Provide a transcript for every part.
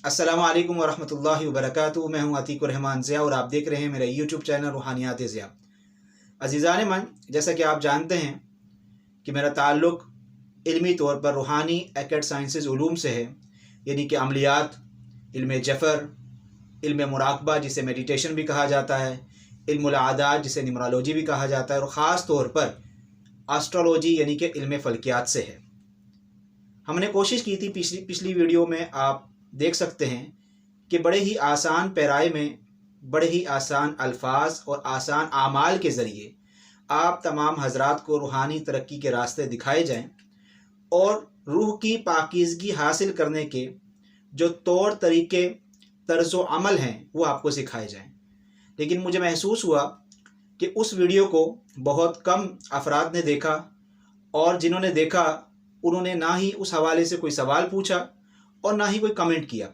अस्सलामु अलैकुम वरहमतुल्लाहि वबरकातुहू। मैं हूँ अतीकुर रहमान ज़िया और आप देख रहे हैं मेरा यूट्यूब चैनल रूहानियात ज़िया। अज़ीज़ान मन, जैसा कि आप जानते हैं कि मेरा ताल्लुक़ इल्मी तौर पर रूहानी एक्ड साइंसेज़ उलूम से है, यानी कि अमलियात, इल्म जफ़र, इल्म मुराक़बा जिसे मेडिटेशन भी कहा जाता है, इल्मुल आदात जिसे न्यूमरोलॉजी भी कहा जाता है, और ख़ास तौर पर एस्ट्रोलॉजी यानी कि इल्म फ़ल्कियात से है। हमने कोशिश की थी पिछली वीडियो में, आप देख सकते हैं कि बड़े ही आसान पैराए में, बड़े ही आसान अल्फाज और आसान आमाल के ज़रिए आप तमाम हजरात को रूहानी तरक्की के रास्ते दिखाए जाएं और रूह की पाकीज़गी हासिल करने के जो तौर तरीके, तर्ज़ व अमल हैं वो आपको सिखाए जाएं। लेकिन मुझे महसूस हुआ कि उस वीडियो को बहुत कम अफराद ने देखा, और जिन्होंने देखा उन्होंने ना ही उस हवाले से कोई सवाल पूछा और ना ही कोई कमेंट किया।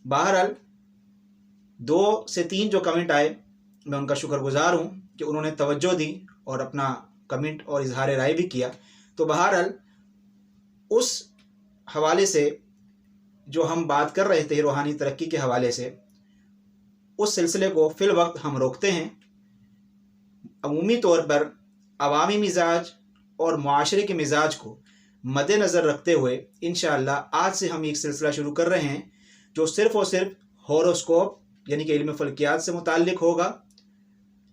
बहरहाल 2 से 3 जो कमेंट आए, मैं उनका शुक्रगुजार हूँ कि उन्होंने तवज्जो दी और अपना कमेंट और इजहार राय भी किया। तो बहरहाल उस हवाले से जो हम बात कर रहे थे रूहानी तरक्की के हवाले से, उस सिलसिले को फ़िल वक्त हम रोकते हैं। अमूमी तौर पर अवामी मिजाज और मुआशरे के मिजाज को मद्देनज़र रखते हुए इंशाअल्लाह आज से हम एक सिलसिला शुरू कर रहे हैं जो सिर्फ़ और सिर्फ होरोस्कोप यानी कि इल्म फ़ल्कियात से मुताल्लिक़ होगा।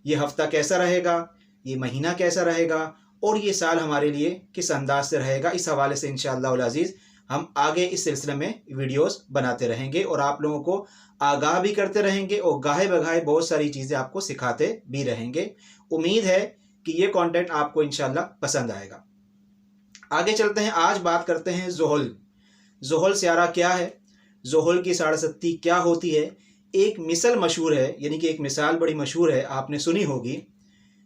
ये हफ़्ता कैसा रहेगा, ये महीना कैसा रहेगा और ये साल हमारे लिए किस अंदाज से रहेगा, इस हवाले से इंशाअल्लाह उल अज़ीज़ हम आगे इस सिलसिले में वीडियोस बनाते रहेंगे और आप लोगों को आगाह भी करते रहेंगे और गाहे बगाहे बहुत सारी चीज़ें आपको सिखाते भी रहेंगे। उम्मीद है कि ये कंटेंट आपको इंशाअल्लाह पसंद आएगा। आगे चलते हैं। आज बात करते हैं ज़ुहल स्यारा क्या है, ज़ुहल की साढ़े क्या होती है। एक मिसल मशहूर है, यानी कि एक मिसाल बड़ी मशहूर है, आपने सुनी होगी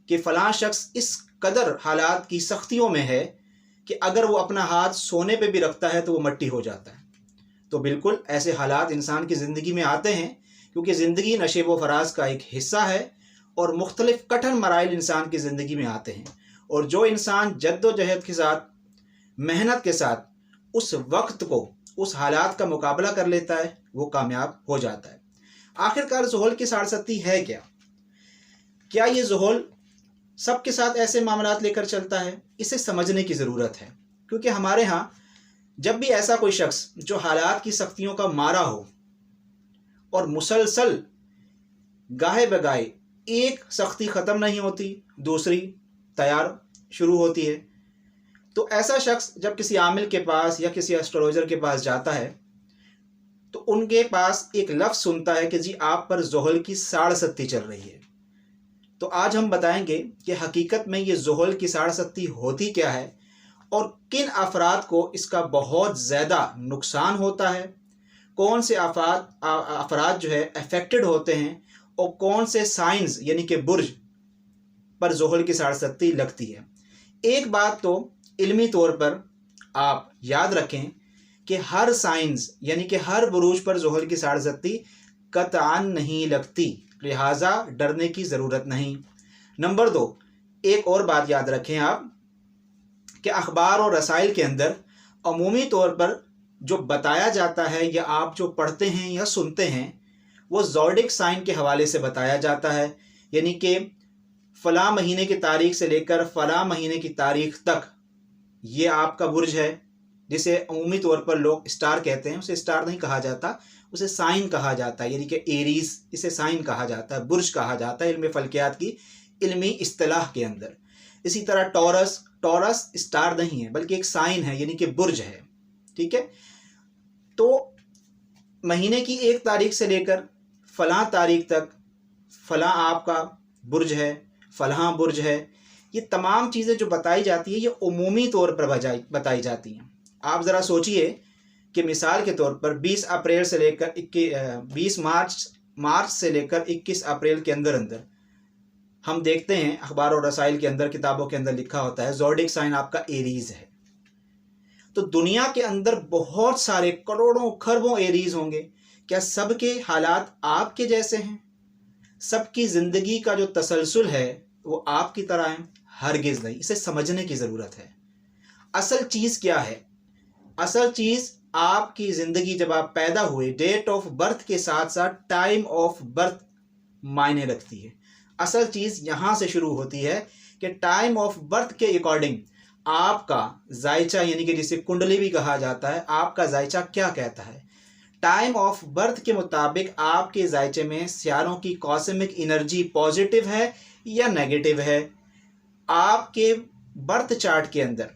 कि फ़लाँ शख्स इस कदर हालात की सख्तियों में है कि अगर वो अपना हाथ सोने पे भी रखता है तो वो मट्टी हो जाता है। तो बिल्कुल ऐसे हालात इंसान की ज़िंदगी में आते हैं, क्योंकि ज़िंदगी नशेब व फराज का एक हिस्सा है और मुख्तलिफ़ कठिन मराइल इंसान की ज़िंदगी में आते हैं, और जो इंसान जद्दोजहद के साथ, मेहनत के साथ उस वक्त को, उस हालात का मुकाबला कर लेता है, वो कामयाब हो जाता है। आखिरकार ज़ुहल की साढ़े है क्या? क्या ये ज़ुहल सबके साथ ऐसे मामलात लेकर चलता है? इसे समझने की ज़रूरत है, क्योंकि हमारे यहाँ जब भी ऐसा कोई शख्स जो हालात की सख्तियों का मारा हो और मुसलसल गाहे बगाहे एक सख्ती ख़त्म नहीं होती, दूसरी तैयार शुरू होती है, तो ऐसा शख्स जब किसी आमिल के पास या किसी एस्ट्रोलॉजर के पास जाता है तो उनके पास एक लफ्ज़ सुनता है कि जी आप पर ज़ुहल की साढ़े चल रही है। तो आज हम बताएंगे कि हकीकत में ये ज़ुहल की साढ़े होती क्या है और किन अफराद को इसका बहुत ज़्यादा नुकसान होता है, कौन से अफराद जो है अफेक्टेड होते हैं, और कौन से साइंस यानी कि बुर्ज पर ज़ुहल की साढ़े लगती है। एक बात तो इल्मी तौर पर आप याद रखें कि हर साइंस यानी कि हर बुरूज पर ज़ुहल की साढ़े कतआन नहीं लगती, लिहाजा डरने की ज़रूरत नहीं। नंबर 2, एक और बात याद रखें आप कि अखबार और रसाइल के अंदर अमूमी तौर पर जो बताया जाता है या आप जो पढ़ते हैं या सुनते हैं, वो ज़ोडिक साइन के हवाले से बताया जाता है, यानी कि फ़लाँ महीने की तारीख से लेकर फ़लाँ महीने की तारीख तक ये आपका बुर्ज है, जिसे अमूमी तौर पर लोग स्टार कहते हैं। उसे स्टार नहीं कहा जाता, उसे साइन कहा जाता है, यानी कि एरीज, इसे साइन कहा जाता है, बुर्ज कहा जाता है इल्म फ़ल्कियात की इल्मी इस्तिलाह के अंदर। इसी तरह टॉरस स्टार नहीं है बल्कि एक साइन है, यानी कि बुर्ज है। ठीक है, तो महीने की 1 तारीख से लेकर फ़लाँ तारीख तक फ़लाँ आपका बुर्ज है, फ़लाँ बुर्ज है, ये तमाम चीज़ें जो बताई जाती है ये उमूमी तौर पर बताई जाती हैं। आप ज़रा सोचिए कि मिसाल के तौर पर 20 अप्रैल से लेकर 20 मार्च से लेकर 21 अप्रैल के अंदर हम देखते हैं अखबार और रसाइल के अंदर, किताबों के अंदर लिखा होता है ज़ोडिक साइन आपका एरीज़ है। तो दुनिया के अंदर बहुत सारे करोड़ों खरबों एरीज़ होंगे। क्या सबके हालात आपके जैसे हैं? सबकी ज़िंदगी का जो तसलसल है वो आपकी तरह है? हरगिज़ नहीं। इसे समझने की ज़रूरत है। असल चीज़ क्या है? असल चीज़ आपकी ज़िंदगी जब आप पैदा हुए, डेट ऑफ बर्थ के साथ साथ टाइम ऑफ बर्थ मायने रखती है। असल चीज़ यहाँ से शुरू होती है कि टाइम ऑफ बर्थ के अकॉर्डिंग आपका जायचा, यानी कि जिसे कुंडली भी कहा जाता है, आपका जायचा क्या कहता है। टाइम ऑफ बर्थ के मुताबिक आपके जायचे में सियारों की कॉस्मिक एनर्जी पॉजिटिव है या नेगेटिव है। आपके बर्थ चार्ट के अंदर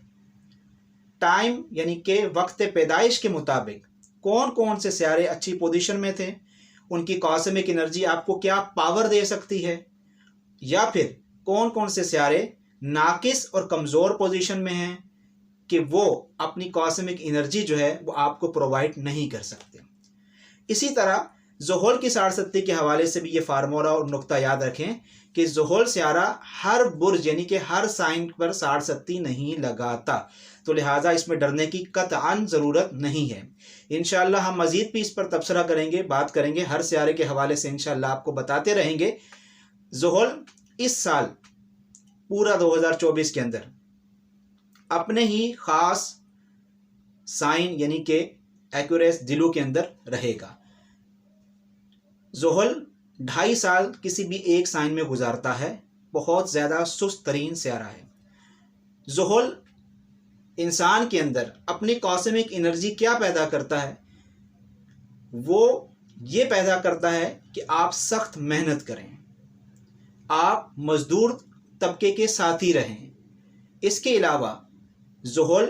टाइम यानी कि वक्त पैदाइश के मुताबिक कौन कौन से सियारे अच्छी पोजीशन में थे, उनकी कॉस्मिक एनर्जी आपको क्या पावर दे सकती है, या फिर कौन कौन से सियारे नाकिस और कमज़ोर पोजीशन में हैं कि वो अपनी कॉस्मिक एनर्जी जो है वो आपको प्रोवाइड नहीं कर सकते। इसी तरह ज़ोहल की साढ़सत्ती के हवाले से भी ये फार्मूला और नुक्ता याद रखें कि ज़ोहल सियारा हर बुर्ज यानी कि हर साइन पर साढ़सत्ती नहीं लगाता, तो लिहाजा इसमें डरने की कतअन ज़रूरत नहीं है। इंशाअल्लाह हम मज़ीद भी इस पर तबसरा करेंगे, बात करेंगे, हर सियारे के हवाले से इंशाअल्लाह आपको बताते रहेंगे। ज़ोहल इस साल पूरा 2024 के अंदर अपने ही ख़ास साइन यानी कि एक्यूरेस दिलों के अंदर रहेगा। ज़ोहल 2.5 साल किसी भी एक साइन में गुजारता है, बहुत ज़्यादा सुस्त तरीन सियारा है। ज़ोहल इंसान के अंदर अपनी कॉस्मिक एनर्जी क्या पैदा करता है, वो ये पैदा करता है कि आप सख्त मेहनत करें, आप मज़दूर तबके के साथी रहें। इसके अलावा ज़ोहल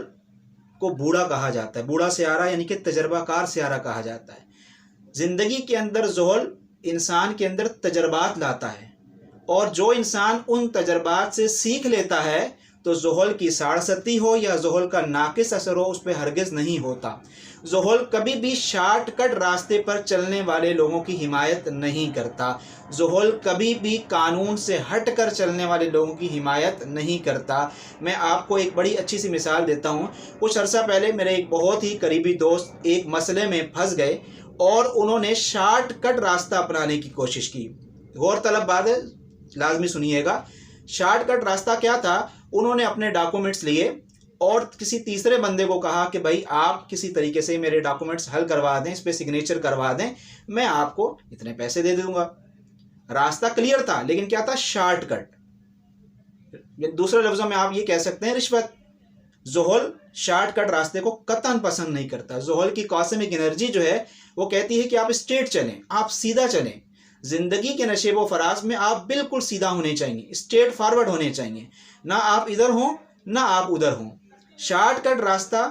को बूढ़ा कहा जाता है, बूढ़ा सियारा यानी कि तजर्बाकार सियारा कहा जाता है। ज़िंदगी के अंदर ज़ोहल इंसान के अंदर तजर्बात लाता है, और जो इंसान उन तजर्बात से सीख लेता है तो ज़ोहल की साढ़सत्ती हो या ज़ोहल का नाकिस असर हो उस पर हरगिज़ नहीं होता। ज़ोहल कभी भी शॉर्टकट रास्ते पर चलने वाले लोगों की हिमायत नहीं करता। ज़ोहल कभी भी कानून से हट कर चलने वाले लोगों की हिमायत नहीं करता। मैं आपको एक बड़ी अच्छी सी मिसाल देता हूँ। कुछ अर्सा पहले मेरे एक बहुत ही करीबी दोस्त एक मसले में फंस गए और उन्होंने शॉर्टकट रास्ता अपनाने की कोशिश की। गौर तलब बात है, लाजमी सुनिएगा। शॉर्टकट रास्ता क्या था, उन्होंने अपने डॉक्यूमेंट्स लिए और किसी तीसरे बंदे को कहा कि भाई आप किसी तरीके से मेरे डॉक्यूमेंट्स हल करवा दें, इस पर सिग्नेचर करवा दें, मैं आपको इतने पैसे दे दूंगा। रास्ता क्लियर था, लेकिन क्या था, शॉर्टकट। दूसरे लफ्जों में आप ये कह सकते हैं रिश्वत। ज़ोहल शॉर्टकट रास्ते को कतन पसंद नहीं करता। ज़ोहल की कॉस्मिक एनर्जी जो है वो कहती है कि आप स्ट्रेट चलें, आप सीधा चलें। ज़िंदगी के नशेब व फराज में आप बिल्कुल सीधा होने चाहिए, स्ट्रेट फॉरवर्ड होने चाहिए, ना आप इधर हों ना आप उधर हों। शॉर्टकट रास्ता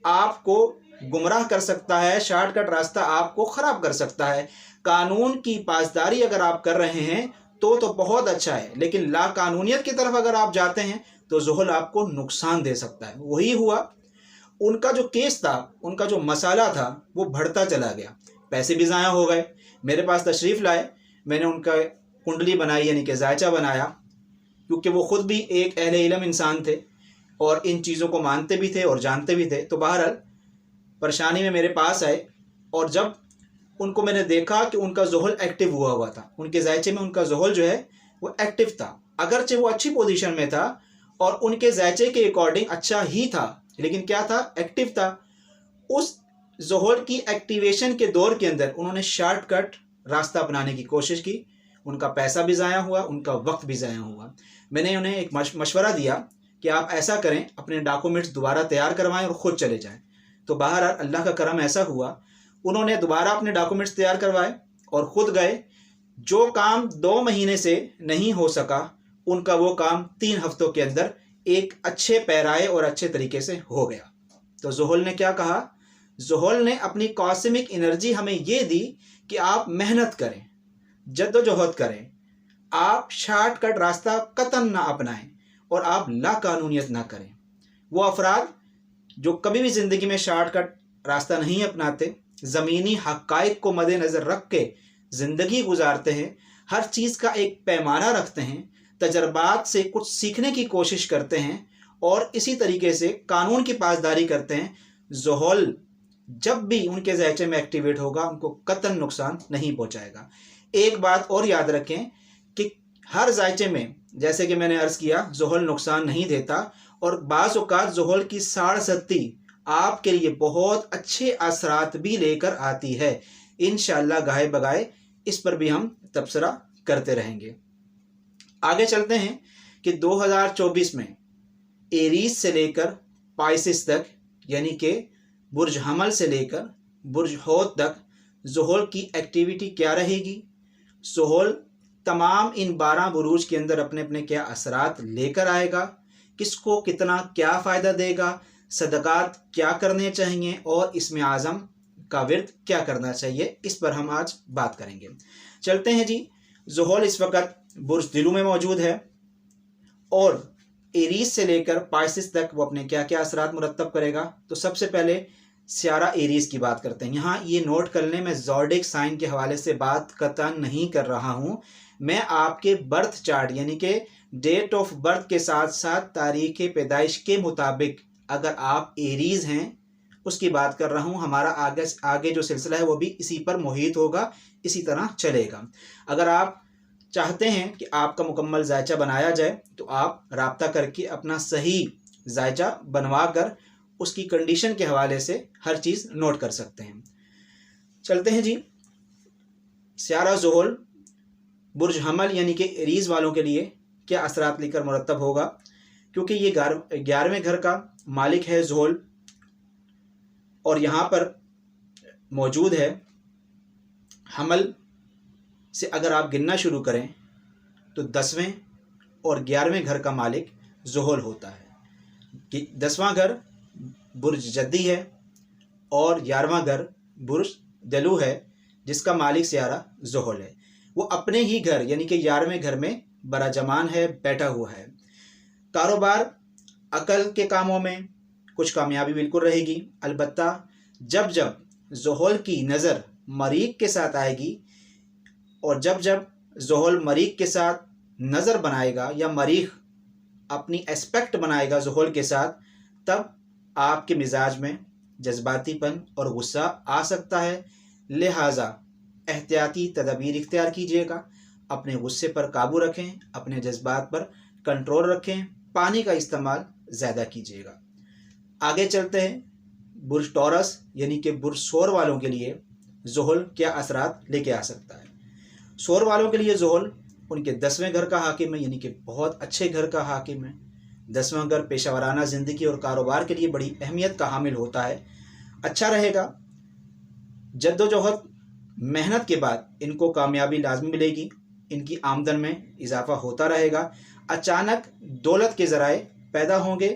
आपको गुमराह कर सकता है, शॉर्टकट रास्ता आपको ख़राब कर सकता है। कानून की पासदारी अगर आप कर रहे हैं तो बहुत अच्छा है, लेकिन लाकानूनियत की तरफ अगर आप जाते हैं तो ज़ोहल आपको नुकसान दे सकता है। वही हुआ, उनका जो केस था, उनका जो मसाला था वो बढ़ता चला गया, पैसे भी ज़ाया हो गए। मेरे पास तशरीफ़ लाए, मैंने उनका कुंडली बनाई यानी कि जायचा बनाया, क्योंकि वो ख़ुद भी एक अहले इल्म इंसान थे और इन चीज़ों को मानते भी थे और जानते भी थे। तो बहरहाल परेशानी में मेरे पास आए और जब उनको मैंने देखा कि उनका ज़ोहल एक्टिव हुआ हुआ था, उनके जायचे में उनका ज़ोहल जो है वो एक्टिव था, अगरचे वो अच्छी पोजीशन में था और उनके जायचे के अकॉर्डिंग अच्छा ही था, लेकिन क्या था, एक्टिव था। उस ज़ोहल की एक्टिवेशन के दौर के अंदर उन्होंने शॉर्टकट रास्ता अपनाने की कोशिश की। उनका पैसा भी ज़ाया हुआ, उनका वक्त भी ज़ाया हुआ। मैंने उन्हें एक मशवरा दिया कि आप ऐसा करें, अपने डॉक्यूमेंट्स दोबारा तैयार करवाएं और ख़ुद चले जाएं। तो बहरहाल अल्लाह का करम ऐसा हुआ, उन्होंने दोबारा अपने डॉक्यूमेंट्स तैयार करवाए और ख़ुद गए। जो काम 2 महीने से नहीं हो सका, उनका वो काम 3 हफ्तों के अंदर एक अच्छे पैराए और अच्छे तरीके से हो गया। तो ज़ोहल ने क्या कहा, ज़ोहल ने अपनी कॉस्मिक एनर्जी हमें ये दी कि आप मेहनत करें, जद्दोजहद करें, आप शॉर्टकट रास्ता कतन ना अपनाएं और आप लाकानूनियत ना करें। वो अफराद जो कभी भी ज़िंदगी में शॉर्टकट रास्ता नहीं अपनाते, ज़मीनी हक़ाइक़ को मद्देनज़र रख के ज़िंदगी गुजारते हैं, हर चीज़ का एक पैमाना रखते हैं, तजर्बात से कुछ सीखने की कोशिश करते हैं और इसी तरीके से कानून की पासदारी करते हैं, ज़ोहल जब भी उनके ज़ायचे में एक्टिवेट होगा उनको कतन नुकसान नहीं पहुंचाएगा। एक बात और याद रखें कि हर ज़ायचे में, जैसे कि मैंने अर्ज़ किया, ज़ोहल नुकसान नहीं देता और बाज़ औक़ात ज़ोहल की साढ़सत्ती आपके लिए बहुत अच्छे असरात भी लेकर आती है। इंशाअल्लाह गाहे बगाए इस पर भी हम तबसरा करते रहेंगे। आगे चलते हैं कि 2024 में एरीज से लेकर पाइसिस तक, यानी कि बुर्ज हमल से लेकर बुर्ज हौत तक ज़ुहल की एक्टिविटी क्या रहेगी। ज़ुहल तमाम इन 12 बुरूज के अंदर अपने अपने क्या असरात लेकर आएगा, किसको कितना क्या फ़ायदा देगा, सदक़ात क्या करने चाहिए और इसमें आज़म का विर्द क्या करना चाहिए, इस पर हम आज बात करेंगे। चलते हैं जी। ज़ुहल इस वक्त बुर्ज दिलू में मौजूद है और एरीज से लेकर पाइसिस तक वो अपने क्या क्या असरात मुरत्तब करेगा। तो सबसे पहले स्यारा एरीज की बात करते हैं। यहाँ ये नोट कर लें, मैं ज़ोडिक साइन के हवाले से बात कतई नहीं कर रहा हूँ, मैं आपके बर्थ चार्ट यानी कि डेट ऑफ बर्थ के साथ साथ तारीख़ पैदाइश के मुताबिक अगर आप एरीज हैं उसकी बात कर रहा हूँ। हमारा आगे जो सिलसिला है वो भी इसी पर मुहित होगा, इसी तरह चलेगा। अगर आप चाहते हैं कि आपका मुकम्मल जायचा बनाया जाए तो आप राब्ता करके अपना सही जायचा बनवा कर उसकी कंडीशन के हवाले से हर चीज़ नोट कर सकते हैं। चलते हैं जी। स्यारा ज़ुहल बुर्ज हमल यानी कि एरीज वालों के लिए क्या असरात लेकर मुरत्तब होगा, क्योंकि ये 11वें घर का मालिक है ज़ुहल और यहाँ पर मौजूद है। हमल से अगर आप गिनना शुरू करें तो 10वें और 11वें घर का मालिक ज़ुहल होता है कि 10वां घर बुर्ज जद्दी है और 11वां घर बुर्ज दलू है जिसका मालिक स्यारा ज़ुहल है। वो अपने ही घर यानी कि 11वें घर में बराजमान है, बैठा हुआ है। कारोबार अकल के कामों में कुछ कामयाबी बिल्कुल रहेगी, अलबत्ता जब जब ज़ुहल की नज़र मरीख के साथ आएगी और जब जब ज़ुहल मरीख के साथ नज़र बनाएगा या मरीख अपनी एस्पेक्ट बनाएगा ज़ुहल के साथ, तब आपके मिजाज में जज्बातीपन और गुस्सा आ सकता है। लिहाजा एहतियाती तदबीर इख्तियार कीजिएगा, अपने गुस्से पर काबू रखें, अपने जज्बात पर कंट्रोल रखें, पानी का इस्तेमाल ज़्यादा कीजिएगा। आगे चलते हैं। बुर्ज टॉरस यानी कि बुर्ज सौर वालों के लिए ज़ुहल क्या असरात लेके आ सकता है। सौर वालों के लिए ज़ुहल उनके 10वें घर का हाकिम है, यानी कि बहुत अच्छे घर का हाकिम है। 10वां घर पेशावराना ज़िंदगी और कारोबार के लिए बड़ी अहमियत का हामिल होता है, अच्छा रहेगा। जद्दोजहद मेहनत के बाद इनको कामयाबी लाजमी मिलेगी, इनकी आमदन में इजाफा होता रहेगा। अचानक दौलत के ज़राए पैदा होंगे,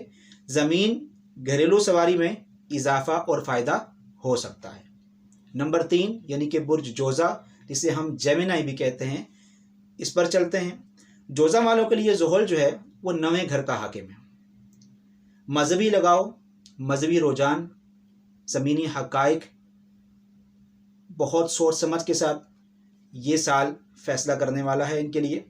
ज़मीन घरेलू सवारी में इजाफा और फ़ायदा हो सकता है। नंबर 3 यानी कि बुर्ज जोज़ा जिसे हम जेमिनाई भी कहते हैं, इस पर चलते हैं। जोज़ा वालों के लिए ज़ुहल जो है वो 9वें घर का हाकिम है। मजहबी लगाव, मजहबी रुझान, ज़मीनी हक़ाइक़ बहुत सोच समझ के साथ ये साल फ़ैसला करने वाला है इनके लिए।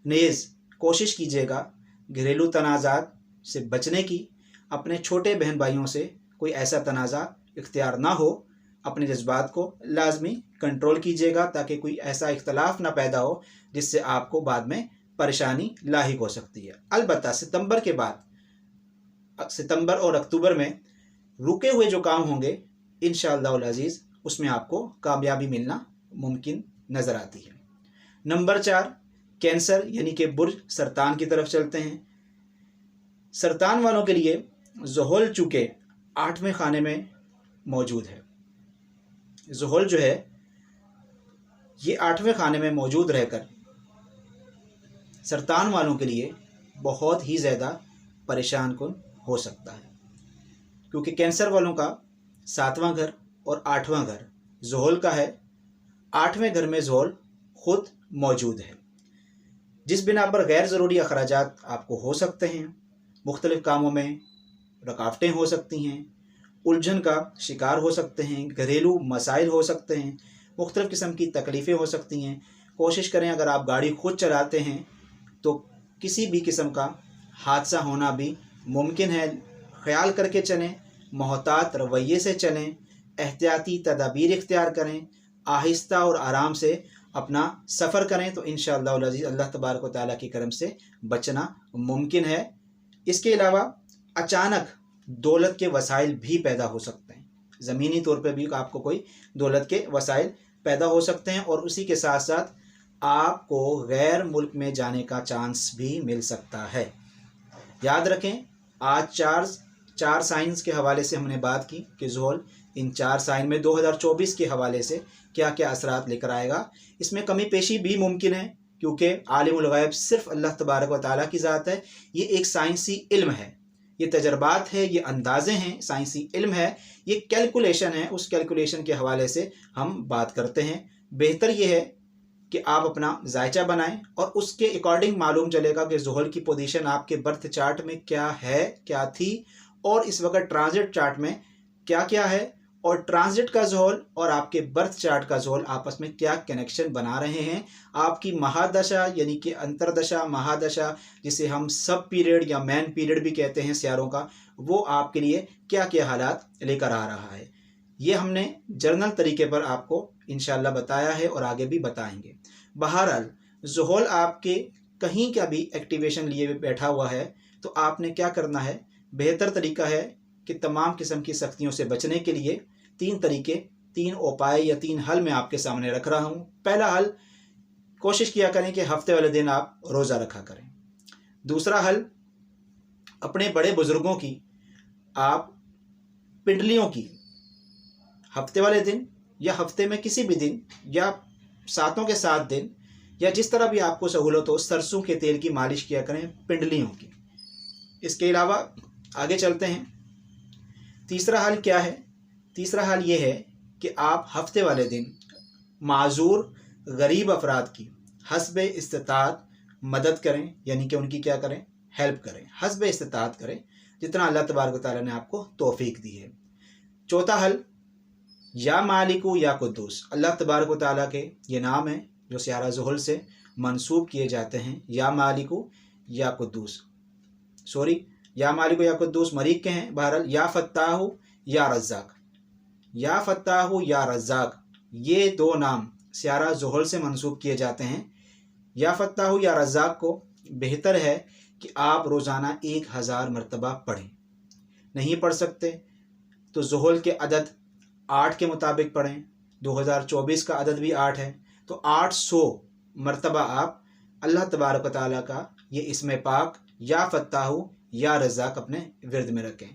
नेज़ कोशिश कीजिएगा घरेलू तनाज़ात से बचने की, अपने छोटे बहन भाइयों से कोई ऐसा तनाज़ा इख्तियार ना हो, अपने जज्बात को लाजमी कंट्रोल कीजिएगा ताकि कोई ऐसा इख्तलाफ ना पैदा हो जिससे आपको बाद में परेशानी लाहिक हो सकती है। अलबत्ता सितंबर के बाद, सितंबर और अक्टूबर में रुके हुए जो काम होंगे इंशाअल्लाह अज़ीज़ उसमें आपको कामयाबी मिलना मुमकिन नज़र आती है। नंबर 4 कैंसर यानी कि बुर्ज सरतान की तरफ चलते हैं। सरतान वालों के लिए ज़ुहल चूँकि 8वें खाने में मौजूद है, ज़ुहल जो है ये 8वें खाने में मौजूद रहकर सरतान वालों के लिए बहुत ही ज़्यादा परेशान कुन हो सकता है, क्योंकि कैंसर वालों का 7वां घर और 8वां घर ज़ुहल का है। 8वें घर में ज़ुहल ख़ुद मौजूद है, जिस बिना पर गैर ज़रूरी अखराजात आपको हो सकते हैं, मुख्तलिफ़ कामों में रुकावटें हो सकती हैं, उलझन का शिकार हो सकते हैं, घरेलू मसाइल हो सकते हैं, मुख्तलिफ़ किस्म की तकलीफ़ें हो सकती हैं। कोशिश करें अगर आप गाड़ी खुद चलाते हैं तो किसी भी किस्म का हादसा होना भी मुमकिन है। ख्याल करके चलें, मोहतात रवैये से चलें, एहतियाती तदाबीर इख्तियार करें, आहिस्ता और आराम से अपना सफ़र करें तो इंशाअल्लाह अज़ीज़ अल्लाह तबारक व तआला के करम से बचना मुमकिन है। इसके अलावा अचानक दौलत के वसाइल भी पैदा हो सकते हैं। ज़मीनी तौर पे भी आपको कोई दौलत के वसाइल पैदा हो सकते हैं और उसी के साथ साथ आपको गैर मुल्क में जाने का चांस भी मिल सकता है। याद रखें, आज चार साइंस के हवाले से हमने बात की कि ज़ोहल इन 4 साइन में 2024 के हवाले से क्या क्या असरात लेकर आएगा। इसमें कमी पेशी भी मुमकिन है क्योंकि आलिमुल गैब सिर्फ अल्लाह तबारक व तआला की ज़ात है। ये एक साइंसी इल्म है, ये तजर्बात है, ये अंदाज़े हैं, साइंसी इल्म है, ये कैलकुलेशन है। उस कैलकुलेशन के हवाले से हम बात करते हैं। बेहतर ये है कि आप अपना जायचा बनाएं और उसके अकॉर्डिंग मालूम चलेगा कि ज़ोहल की पोजीशन आपके बर्थ चार्ट में क्या है, क्या थी और इस वक्त ट्रांजिट चार्ट में क्या क्या है, और ट्रांजिट का ज़ोहल और आपके बर्थ चार्ट का ज़ोहल आपस में क्या कनेक्शन बना रहे हैं। आपकी महादशा यानी कि अंतरदशा, महादशा जिसे हम सब पीरियड या मैन पीरियड भी कहते हैं सियारों का, वो आपके लिए क्या क्या हालात लेकर आ रहा है, ये हमने जर्नल तरीके पर आपको इंशाल्लाह बताया है और आगे भी बताएंगे। बहरहाल ज़ोहल आपके कहीं का भी एक्टिवेशन लिए बैठा हुआ है तो आपने क्या करना है, बेहतर तरीका है कि तमाम किस्म की सख्तियों से बचने के लिए 3 तरीके, 3 उपाय या 3 हल मैं आपके सामने रख रहा हूँ। पहला हल, कोशिश किया करें कि हफ्ते वाले दिन आप रोज़ा रखा करें। दूसरा हल, अपने बड़े बुज़ुर्गों की आप पिंडलियों की हफ्ते वाले दिन या हफ्ते में किसी भी दिन या 7 के 7 दिन या जिस तरह भी आपको सहूलत हो, सरसों के तेल की मालिश किया करें पिंडलियों की। इसके अलावा आगे चलते हैं। तीसरा हल क्या है? तीसरा हल ये है कि आप हफ्ते वाले दिन माजूर गरीब अफराद की हस्ब इस्तिताअत मदद करें, यानी कि उनकी क्या करें, हेल्प करें, हस्ब इस्तिताअत करें जितना अल्लाह तबारक व तआला ने आपको तौफीक दी है। चौथा हल, या मालिकु या कुद्दूस, अल्लाह तबारक व तआला के ये नाम है जो सियारा ज़ोहल से मंसूब किए जाते हैं। या मालिकु या कुद्दूस, या मालिकु या कुद्दूस मरीक के हैं। बहरहाल या फत्ताहु या रज़्ज़ाक, या फत्ताहु या रज़्ज़ाक, ये 2 नाम सियारा ज़ोहल से मंसूब किए जाते हैं। या फत्ताहु या रज़्ज़ाक को बेहतर है कि आप रोज़ाना 1000 मरतबा पढ़ें। नहीं पढ़ सकते तो ज़ोहल के अदद 8 के मुताबिक पढ़ें। 2024 का अदद भी 8 है तो 800 मरतबा आप अल्लाह तबारक व तआला का ये इस्म पाक या फत्ताहु या रज़्ज़ाक अपने विर्द में रखें।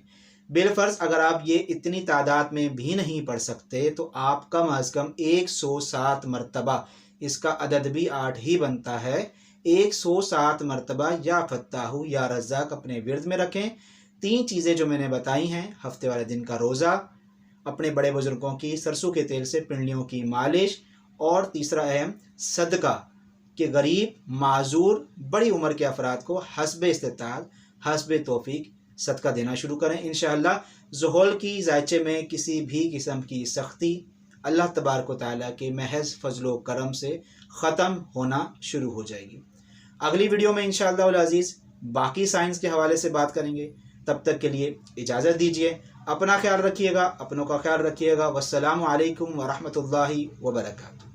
बिलफ़र्ज़ अगर आप ये इतनी तादाद में भी नहीं पढ़ सकते तो आप कम अज़ कम 107 मरतबा, इसका अदद भी 8 ही बनता है, 107 मरतबा या फत्ताहु या रज़्ज़ाक अपने विर्द में रखें। 3 चीज़ें जो मैंने बताई हैं, हफ्ते वाले दिन का रोज़ा, अपने बड़े बुज़ुर्गों की सरसों के तेल से पिंडलियों की मालिश, और तीसरा अहम सदका कि गरीब माजूर बड़ी उम्र के अफराद को हस्ब इस्तिताअत हस्ब तौफीक सदका देना शुरू करें। इंशाअल्लाह ज़ोहल की जायचे में किसी भी किस्म की सख्ती अल्लाह तबारक व तआला के महज फजलो करम से ख़त्म होना शुरू हो जाएगी। अगली वीडियो में इंशाअल्लाह उल अज़ीज़ बाकी साइंस के हवाले से बात करेंगे। तब तक के लिए इजाज़त दीजिए। अपना ख्याल रखिएगा, अपनों का ख्याल रखिएगा। वस्सलामु अलैकुम व रहमतुल्लाहि व बरकातुहू।